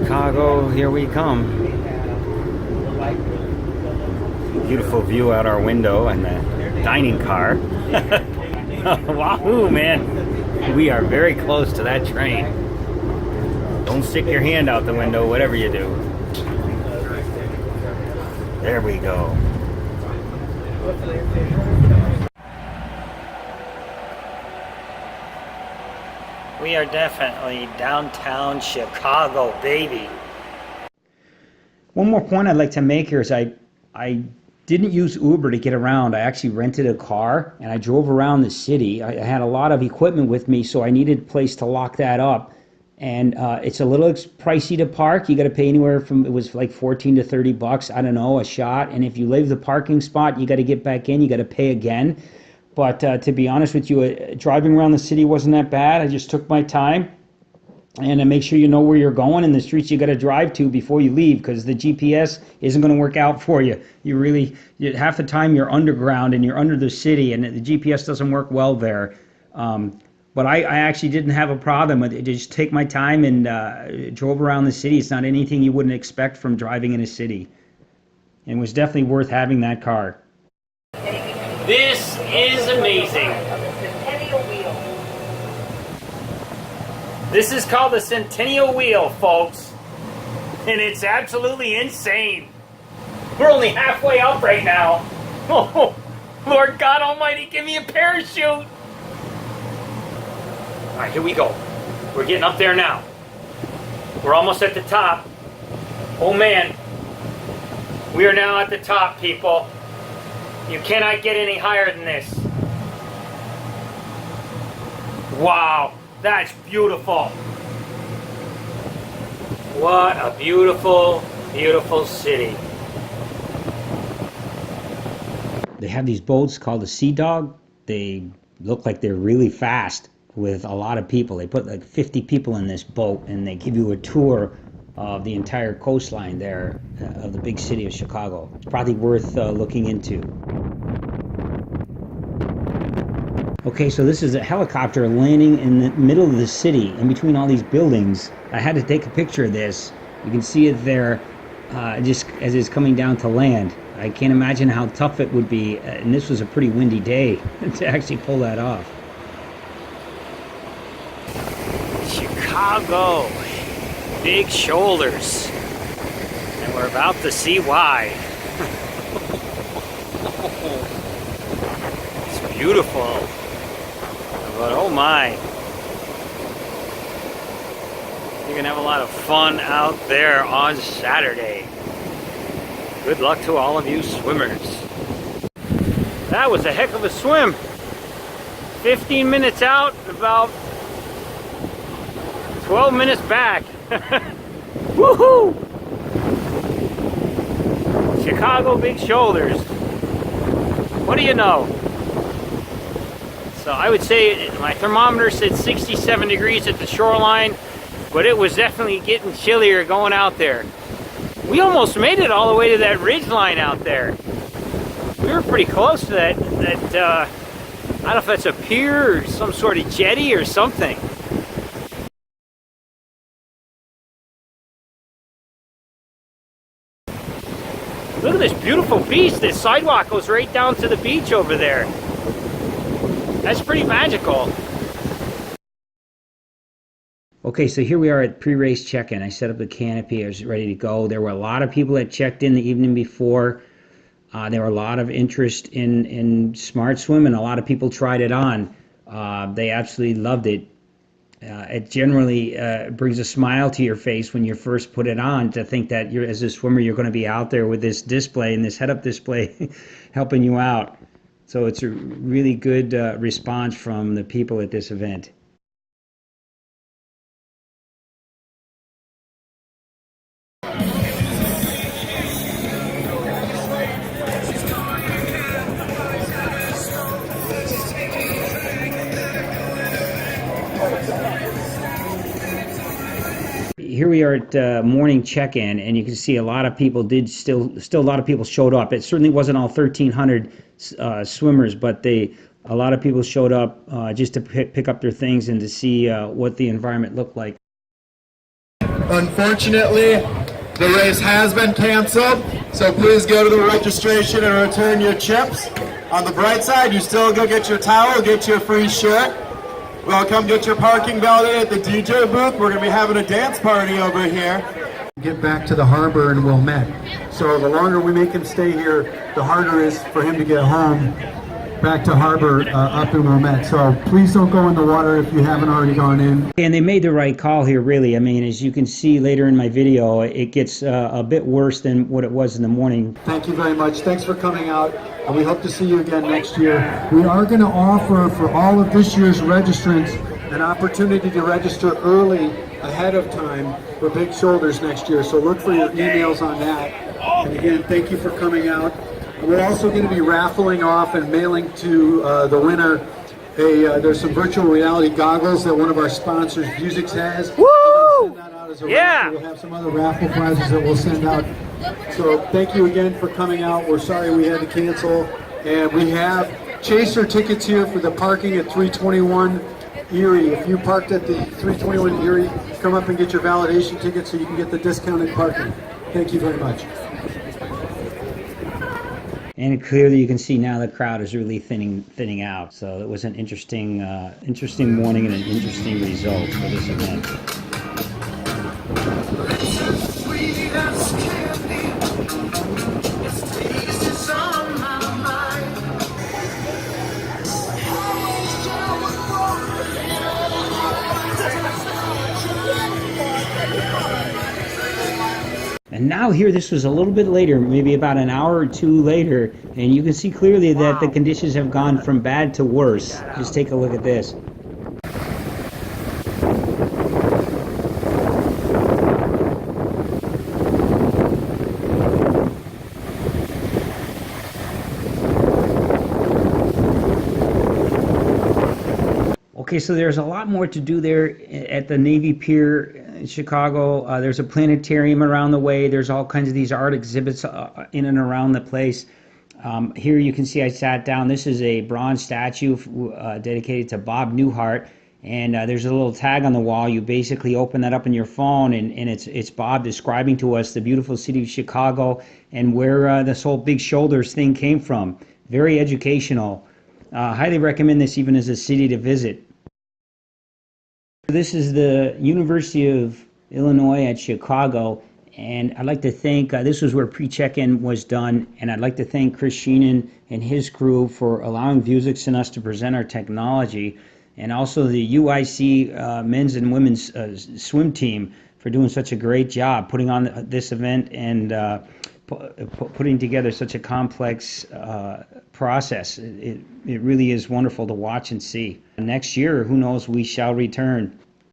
Chicago, here we come. Beautiful view out our window and the dining car. Wahoo, man. We are very close to that train. Don't stick your hand out the window, whatever you do. There we go. We are definitely downtown Chicago, baby. One more point I'd like to make here is I didn't use Uber to get around. I actually rented a car and I drove around the city. I had a lot of equipment with me, so I needed a place to lock that up. And it's a little pricey to park. You got to pay anywhere from, it was like 14 to 30 bucks, I don't know, a shot. And if you leave the parking spot, you got to get back in, you got to pay again. But to be honest with you, driving around the city wasn't that bad. I just took my time. And make sure you know where you're going and the streets you got to drive to before you leave, because the GPS isn't going to work out for you. Half the time you're underground and you're under the city, and the GPS doesn't work well there. But I actually didn't have a problem with it. Just take my time and drove around the city. It's not anything you wouldn't expect from driving in a city. And it was definitely worth having that car. This is amazing. Centennial Wheel. This is called the Centennial Wheel, folks. And it's absolutely insane. We're only halfway up right now. Oh, Lord God Almighty, give me a parachute. All right, here we go. We're getting up there now. We're almost at the top. Oh man. We are now at the top, people. You cannot get any higher than this. Wow, that's beautiful. What a beautiful, beautiful city. They have these boats called the Sea Dog. They look like they're really fast with a lot of people. They put like 50 people in this boat and they give you a tour of the entire coastline there of the big city of Chicago. It's probably worth looking into. Okay, so this is a helicopter landing in the middle of the city, in between all these buildings. I had to take a picture of this. You can see it there just as it's coming down to land. I can't imagine how tough it would be, and this was a pretty windy day to actually pull that off. Chicago. Big shoulders, and we're about to see why. It's beautiful, but oh my, you're gonna have a lot of fun out there on Saturday. Good luck to all of you swimmers. That was a heck of a swim. 15 minutes out, about 12 minutes back. Woohoo! Chicago big shoulders. What do you know? So I would say my thermometer said 67 degrees at the shoreline, but it was definitely getting chillier going out there. We almost made it all the way to that ridge line out there. We were pretty close to that I don't know if that's a pier or some sort of jetty or something. Look at this beautiful beach. This sidewalk goes right down to the beach over there. That's pretty magical. Okay, so here we are at PreRace CheckIn. I set up the canopy. I was ready to go. There were a lot of people that checked in the evening before. There were a lot of interest in Smart Swim, and a lot of people tried it on. They absolutely loved it. It generally brings a smile to your face when you first put it on, to think that you're, as a swimmer, you're going to be out there with this display and this head-up display helping you out. So it's a really good response from the people at this event. Here we are at morning check-in, and you can see a lot of people still a lot of people showed up. It certainly wasn't all 1,300 swimmers, but a lot of people showed up just to pick up their things and to see what the environment looked like. Unfortunately, the race has been canceled, so please go to the registration and return your chips. On the bright side, you still go get your towel, get your free shirt. Well, come get your parking validated at the DJ booth. We're going to be having a dance party over here. Get back to the harbor in Wilmette. So the longer we make him stay here, the harder it is for him to get home back to harbor up in Wilmette. So please don't go in the water if you haven't already gone in. And they made the right call here, really. I mean, as you can see later in my video, it gets a bit worse than what it was in the morning. Thank you very much. Thanks for coming out, and we hope to see you again next year. We are going to offer for all of this year's registrants an opportunity to register early ahead of time for Big Shoulders next year. So look for your emails on that. And again, thank you for coming out. We're also going to be raffling off and mailing to the winner there's some virtual reality goggles that one of our sponsors, Vuzix, has. Woo! Yeah! We'll have some other raffle prizes that we'll send out. So thank you again for coming out. We're sorry we had to cancel. And we have chaser tickets here for the parking at 321 Erie. If you parked at the 321 Erie, come up and get your validation ticket so you can get the discounted parking. Thank you very much. And clearly you can see now the crowd is really thinning out. So it was an interesting morning and an interesting result for this event. And now here, this was a little bit later, maybe about an hour or two later, and you can see clearly that the conditions have gone from bad to worse. Just take a look at this. Okay, so there's a lot more to do there at the Navy Pier in Chicago. There's a planetarium around the way. There's all kinds of these art exhibits in and around the place. Here you can see I sat down. This is a bronze statue dedicated to Bob Newhart. And there's a little tag on the wall. You basically open that up in your phone, and it's Bob describing to us the beautiful city of Chicago and where this whole Big Shoulders thing came from. Very educational. Highly recommend this even as a city to visit. This is the University of Illinois at Chicago, and I'd like to thank, this was where Check-In was done, and I'd like to thank Chris Sheenan and his crew for allowing Vuzix and us to present our technology, and also the UIC men's and women's swim team for doing such a great job putting on this event and putting together such a complex process. It really is wonderful to watch and see. Next year, who knows, we shall return.